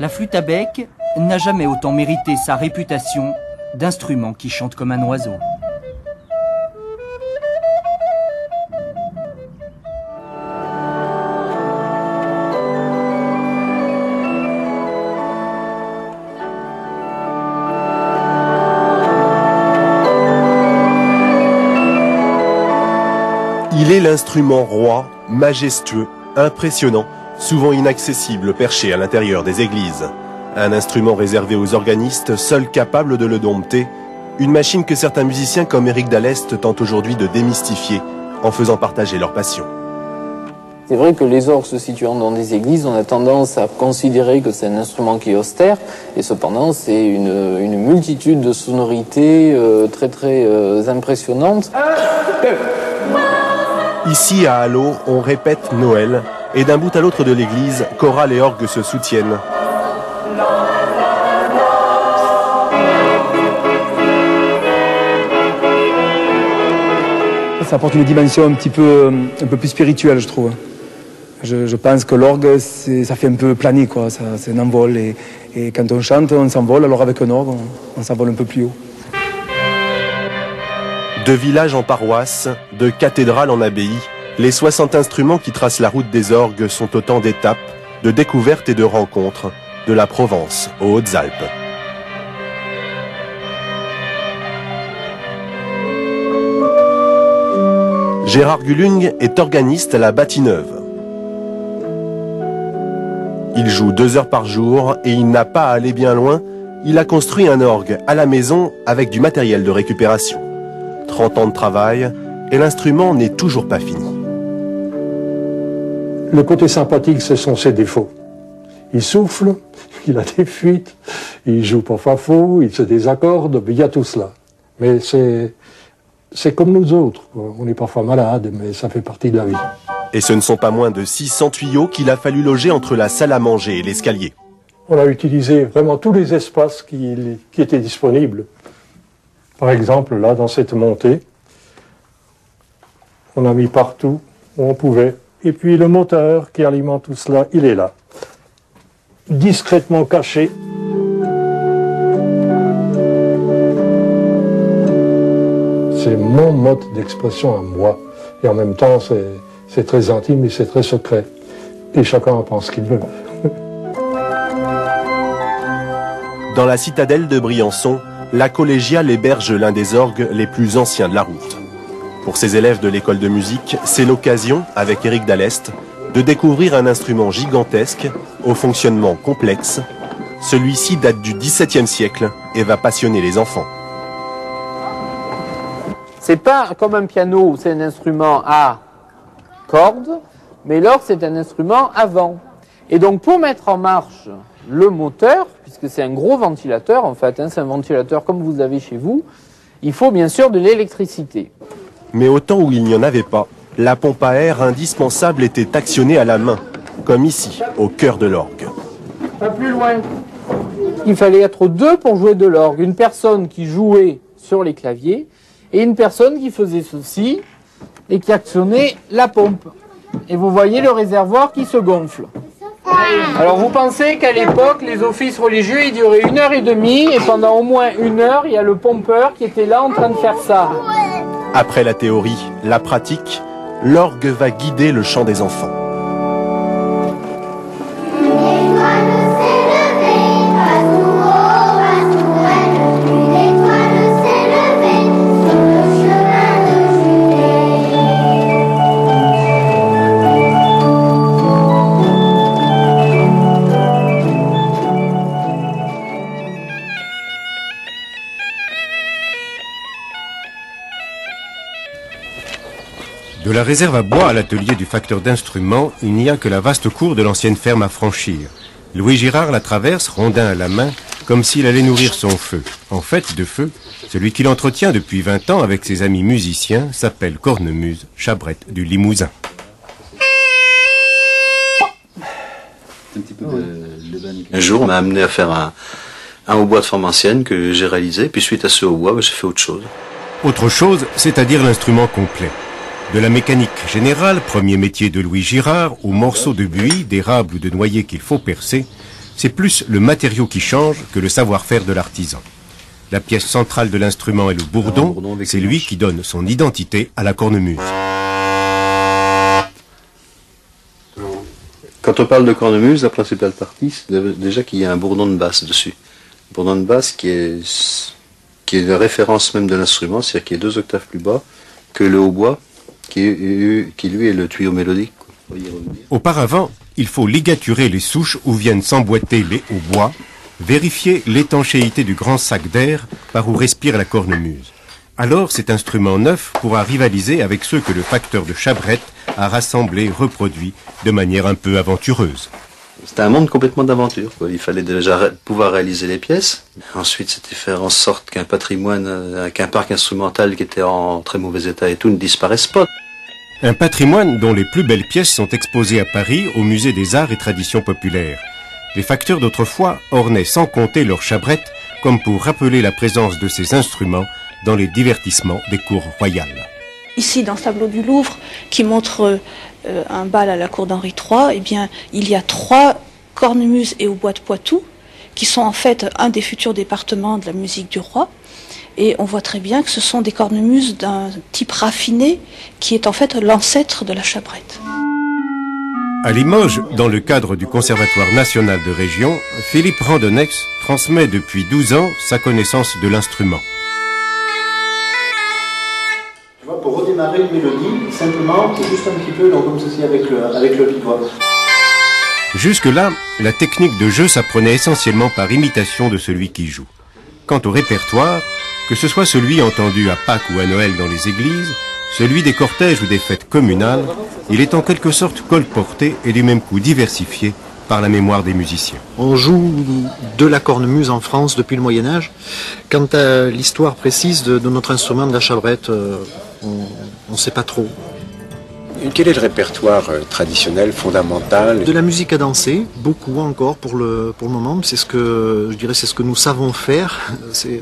La flûte à bec n'a jamais autant mérité sa réputation d'instrument qui chante comme un oiseau. Il est l'instrument roi, majestueux, impressionnant, souvent inaccessible, perché à l'intérieur des églises. Un instrument réservé aux organistes, seuls capables de le dompter. Une machine que certains musiciens comme Eric Dallest tentent aujourd'hui de démystifier en faisant partager leur passion. C'est vrai que les orgues se situant dans des églises, on a tendance à considérer que c'est un instrument qui est austère, et cependant c'est une multitude de sonorités très impressionnantes. Ici à Halo, on répète Noël, et d'un bout à l'autre de l'église, chorale et orgue se soutiennent. Ça apporte une dimension un peu plus spirituelle, je trouve. Je pense que l'orgue, ça fait un peu planer, quoi. C'est un envol, et quand on chante, on s'envole, alors avec un orgue, on s'envole un peu plus haut. De village en paroisse, de cathédrale en abbaye, les 60 instruments qui tracent la route des orgues sont autant d'étapes, de découvertes et de rencontres, de la Provence aux Hautes-Alpes. Gérard Gulung est organiste à la Bâtie-Neuve. Il joue 2 heures par jour et il n'a pas à aller bien loin. Il a construit un orgue à la maison avec du matériel de récupération. 30 ans de travail et l'instrument n'est toujours pas fini. Le côté sympathique, ce sont ses défauts. Il souffle, il a des fuites, il joue parfois faux, il se désaccorde, il y a tout cela. Mais c'est comme nous autres, on est parfois malade, mais ça fait partie de la vie. Et ce ne sont pas moins de 600 tuyaux qu'il a fallu loger entre la salle à manger et l'escalier. On a utilisé vraiment tous les espaces qui étaient disponibles. Par exemple, là, dans cette montée, on a mis partout où on pouvait. Et puis le moteur qui alimente tout cela, il est là, discrètement caché. C'est mon mode d'expression à moi. Et en même temps, c'est très intime et c'est très secret. Et chacun en pense ce qu'il veut. Dans la citadelle de Briançon, la collégiale héberge l'un des orgues les plus anciens de la route. Pour ses élèves de l'école de musique, c'est l'occasion, avec Eric Dallest, de découvrir un instrument gigantesque, au fonctionnement complexe. Celui-ci date du XVIIe siècle et va passionner les enfants. C'est pas comme un piano où c'est un instrument à cordes, mais l'orgue c'est un instrument à vent. Et donc pour mettre en marche le moteur, puisque c'est un gros ventilateur en fait, c'est un ventilateur comme vous avez chez vous, il faut bien sûr de l'électricité. Mais au temps où il n'y en avait pas, la pompe à air indispensable était actionnée à la main, comme ici, au cœur de l'orgue. Pas plus loin. Il fallait être deux pour jouer de l'orgue. Une personne qui jouait sur les claviers et une personne qui faisait ceci et qui actionnait la pompe. Et vous voyez le réservoir qui se gonfle. Alors vous pensez qu'à l'époque, les offices religieux, ils duraient 1h30 et pendant au moins 1 heure, il y a le pompeur qui était là en train de faire ça. Après la théorie, la pratique, l'orgue va guider le chant des enfants. De la réserve à bois à l'atelier du facteur d'instruments, il n'y a que la vaste cour de l'ancienne ferme à franchir. Louis Girard la traverse, rondin à la main, comme s'il allait nourrir son feu. En fait, de feu, celui qu'il entretient depuis 20 ans avec ses amis musiciens s'appelle Cornemuse, Chabrette du Limousin. Un jour, on m'a amené à faire un hautbois de forme ancienne que j'ai réalisé, puis suite à ce hautbois, j'ai fait autre chose. Autre chose, c'est-à-dire l'instrument complet. De la mécanique générale, premier métier de Louis Girard, aux morceaux de buis, d'érable ou de noyer qu'il faut percer, c'est plus le matériau qui change que le savoir-faire de l'artisan. La pièce centrale de l'instrument est le bourdon, c'est lui qui donne son identité à la cornemuse. Quand on parle de cornemuse, la principale partie, c'est déjà qu'il y a un bourdon de basse dessus. Un bourdon de basse qui est la référence même de l'instrument, c'est-à-dire qui est 2 octaves plus bas que le hautbois, qui lui est le tuyau mélodique. Auparavant, il faut ligaturer les souches où viennent s'emboîter les hautbois, vérifier l'étanchéité du grand sac d'air par où respire la cornemuse. Alors cet instrument neuf pourra rivaliser avec ceux que le facteur de Chabrette a rassemblés, reproduits de manière un peu aventureuse. C'était un monde complètement d'aventure. Il fallait déjà pouvoir réaliser les pièces. Ensuite, c'était faire en sorte qu'un patrimoine, qu'un parc instrumental qui était en très mauvais état et tout ne disparaisse pas. Un patrimoine dont les plus belles pièces sont exposées à Paris au musée des arts et traditions populaires. Les facteurs d'autrefois ornaient sans compter leurs chabrettes comme pour rappeler la présence de ces instruments dans les divertissements des cours royales. Ici, dans ce tableau du Louvre, qui montre un bal à la cour d'Henri III, eh bien, il y a 3 cornemuses et hautbois de Poitou, qui sont en fait un des futurs départements de la musique du roi. Et on voit très bien que ce sont des cornemuses d'un type raffiné, qui est en fait l'ancêtre de la chabrette. À Limoges, dans le cadre du Conservatoire national de région, Philippe Randonex transmet depuis 12 ans sa connaissance de l'instrument. Pour redémarrer une mélodie, simplement, c'est juste un petit peu donc, comme ceci avec le pivois. Jusque-là, la technique de jeu s'apprenait essentiellement par imitation de celui qui joue. Quant au répertoire, que ce soit celui entendu à Pâques ou à Noël dans les églises, celui des cortèges ou des fêtes communales, il est en quelque sorte colporté et du même coup diversifié par la mémoire des musiciens. On joue de la cornemuse en France depuis le Moyen-Âge. Quant à l'histoire précise de notre instrument de la chabrette, on ne sait pas trop. Quel est le répertoire traditionnel, fondamental? De la musique à danser, beaucoup encore pour le moment. C'est ce que je dirais, c'est ce que nous savons faire. C'est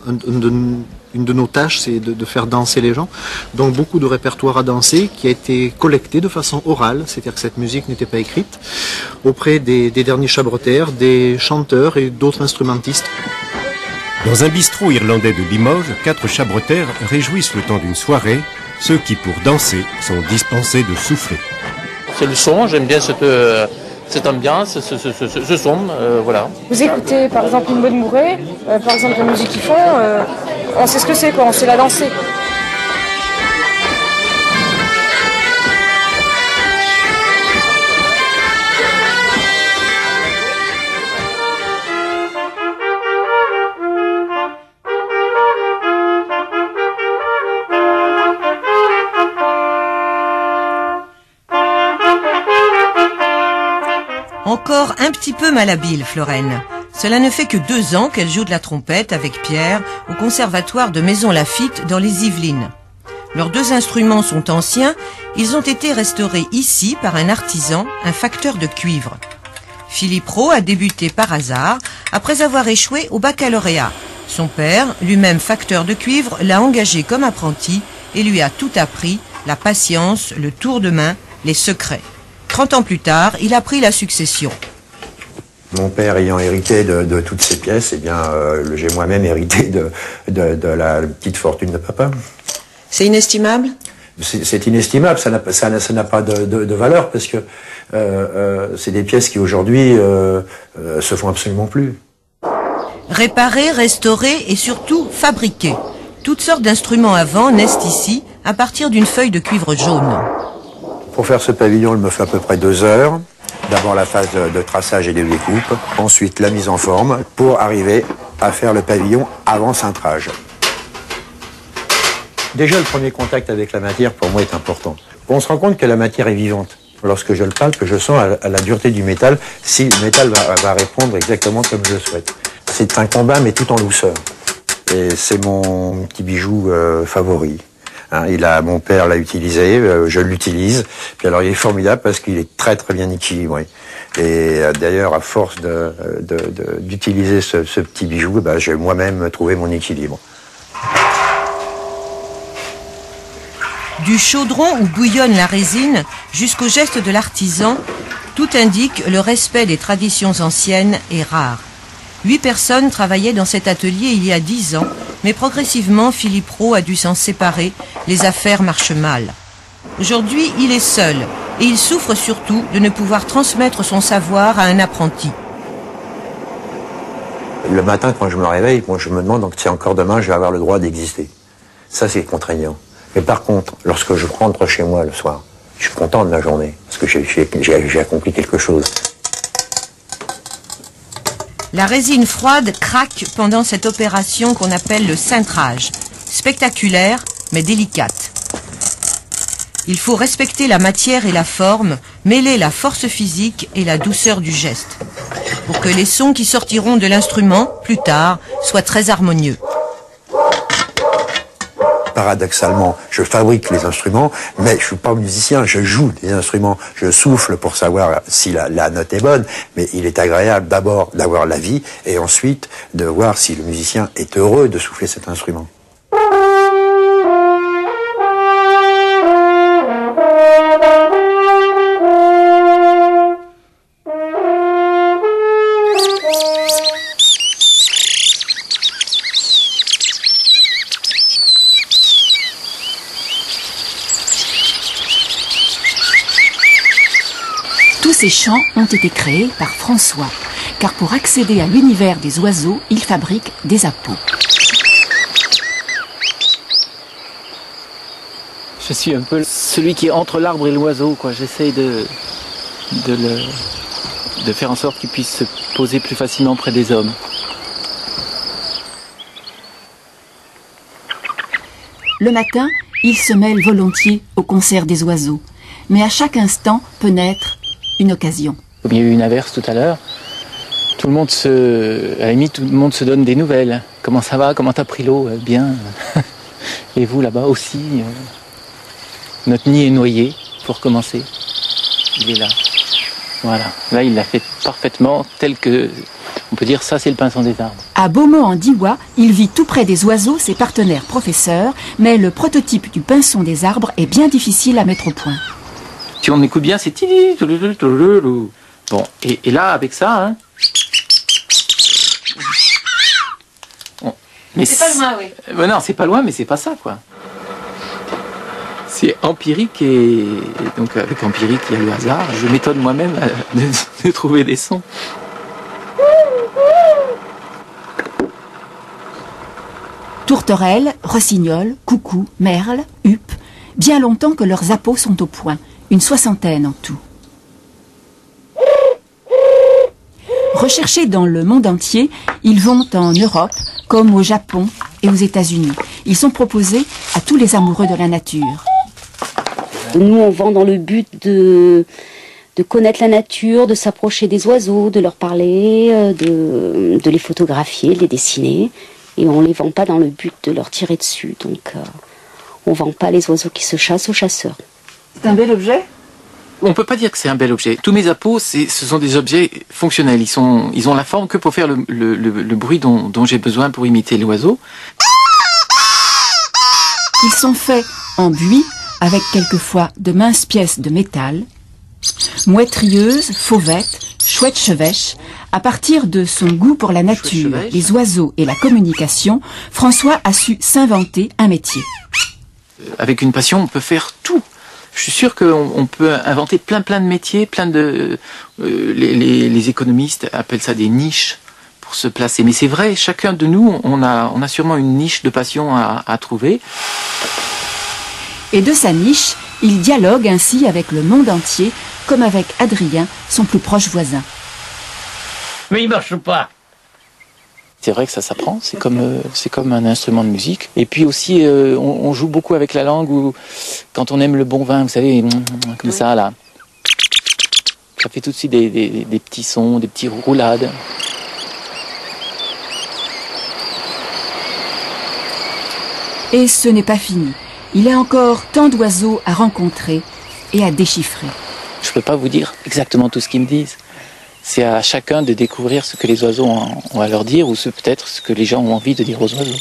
une de nos tâches, c'est de faire danser les gens. Donc beaucoup de répertoire à danser qui a été collecté de façon orale, c'est-à-dire que cette musique n'était pas écrite, auprès des derniers chabrettaires, des chanteurs et d'autres instrumentistes. Dans un bistrot irlandais de Limoges, 4 chabrettaires réjouissent le temps d'une soirée ceux qui, pour danser, sont dispensés de souffler. C'est le son, j'aime bien cette ambiance, ce son, voilà. Vous écoutez par exemple une bonne bourrée, par exemple la musique qu'ils font, on sait ce que c'est, quoi, on sait la danser. Encore un petit peu malhabile, Florène. Cela ne fait que 2 ans qu'elle joue de la trompette avec Pierre au conservatoire de Maisons-Laffitte dans les Yvelines. Leurs 2 instruments sont anciens, ils ont été restaurés ici par un artisan, un facteur de cuivre. Philippe Rau a débuté par hasard après avoir échoué au baccalauréat. Son père, lui-même facteur de cuivre, l'a engagé comme apprenti et lui a tout appris, la patience, le tour de main, les secrets. 30 ans plus tard, il a pris la succession. Mon père ayant hérité de toutes ces pièces, eh bien, j'ai moi-même hérité de la petite fortune de papa. C'est inestimable ? C'est inestimable, ça n'a pas de valeur parce que c'est des pièces qui aujourd'hui se font absolument plus. Réparer, restaurer et surtout fabriquer. Toutes sortes d'instruments à vent naissent ici à partir d'une feuille de cuivre jaune. Pour faire ce pavillon, il me fait à peu près 2 heures. D'abord la phase de traçage et de découpe, ensuite la mise en forme pour arriver à faire le pavillon avant cintrage. Déjà, le premier contact avec la matière, pour moi, est important. On se rend compte que la matière est vivante. Lorsque je le palpe, je sens à la dureté du métal si le métal va répondre exactement comme je le souhaite. C'est un combat, mais tout en douceur. Et c'est mon petit bijou favori. Hein, mon père l'a utilisé, je l'utilise. Puis alors, il est formidable parce qu'il est très très bien équilibré. Et d'ailleurs, à force d'utiliser ce petit bijou, j'ai moi-même trouvé mon équilibre. Du chaudron où bouillonne la résine jusqu'au geste de l'artisan, tout indique le respect des traditions anciennes est rare. 8 personnes travaillaient dans cet atelier il y a 10 ans, mais progressivement Philippe Rau a dû s'en séparer, les affaires marchent mal. Aujourd'hui, il est seul et il souffre surtout de ne pouvoir transmettre son savoir à un apprenti. Le matin, quand je me réveille, je me demande si encore demain je vais avoir le droit d'exister. Ça, c'est contraignant. Mais par contre, lorsque je rentre chez moi le soir, je suis content de la journée, parce que j'ai accompli quelque chose. La résine froide craque pendant cette opération qu'on appelle le cintrage. Spectaculaire, mais délicate. Il faut respecter la matière et la forme, mêler la force physique et la douceur du geste, pour que les sons qui sortiront de l'instrument, plus tard, soient très harmonieux. Paradoxalement, je fabrique les instruments, mais je suis pas musicien, je joue des instruments, je souffle pour savoir si la note est bonne, mais il est agréable d'abord d'avoir la vie et ensuite de voir si le musicien est heureux de souffler cet instrument. Tous ces chants ont été créés par François, car pour accéder à l'univers des oiseaux, il fabrique des appos. Je suis un peu celui qui est entre l'arbre et l'oiseau, quoi. J'essaye de faire en sorte qu'il puisse se poser plus facilement près des hommes. Le matin, il se mêle volontiers au concert des oiseaux, mais à chaque instant peut naître une occasion. Il y a eu une averse tout à l'heure. À la limite, tout le monde se donne des nouvelles. Comment ça va? Comment t'as pris l'eau? Bien. Et vous là-bas aussi? Notre nid est noyé, faut recommencer. Il est là. Voilà. Là, il l'a fait parfaitement, tel que, on peut dire, ça c'est le pinson des arbres. À Beaumont-en-Diois, il vit tout près des oiseaux, ses partenaires professeurs, mais le prototype du pinson des arbres est bien difficile à mettre au point. Si on écoute bien, c'est... Bon, et là, avec ça... Hein... Bon. Mais c'est pas loin, oui. Non, c'est pas loin, mais c'est pas ça, quoi. C'est empirique, et donc avec empirique, il y a le hasard. Je m'étonne moi-même de trouver des sons. Tourterelles, rossignols, coucous, merles, huppes, bien longtemps que leurs appos sont au point. Une 60aine en tout. Recherchés dans le monde entier, ils vont en Europe, comme au Japon et aux États-Unis. Ils sont proposés à tous les amoureux de la nature. Nous, on vend dans le but de connaître la nature, de s'approcher des oiseaux, de leur parler, de les photographier, de les dessiner. Et on ne les vend pas dans le but de leur tirer dessus. Donc, On vend pas les oiseaux qui se chassent aux chasseurs. C'est un bel objet ? On ne peut pas dire que c'est un bel objet. Tous mes appos, ce sont des objets fonctionnels. Ils ont la forme que pour faire le bruit dont j'ai besoin pour imiter l'oiseau. Ils sont faits en buis avec quelquefois de minces pièces de métal, mouettrieuses, fauvettes, chouettes chevêches. À partir de son goût pour la nature, les oiseaux et la communication, François a su s'inventer un métier. Avec une passion, on peut faire tout. Je suis sûr qu'on peut inventer plein de métiers, les économistes appellent ça des niches pour se placer. Mais c'est vrai, chacun de nous, on a sûrement une niche de passion à trouver. Et de sa niche, il dialogue ainsi avec le monde entier, comme avec Adrien, son plus proche voisin. Mais il marche pas. C'est vrai que ça s'apprend, c'est comme un instrument de musique. Et puis aussi, on joue beaucoup avec la langue, ou quand on aime le bon vin, vous savez, comme ça, là. Ça fait tout de suite des petits sons, des petites roulades. Et ce n'est pas fini. Il a encore tant d'oiseaux à rencontrer et à déchiffrer. Je ne peux pas vous dire exactement tout ce qu'ils me disent. C'est à chacun de découvrir ce que les oiseaux ont à leur dire, ou peut-être ce que les gens ont envie de dire aux oiseaux.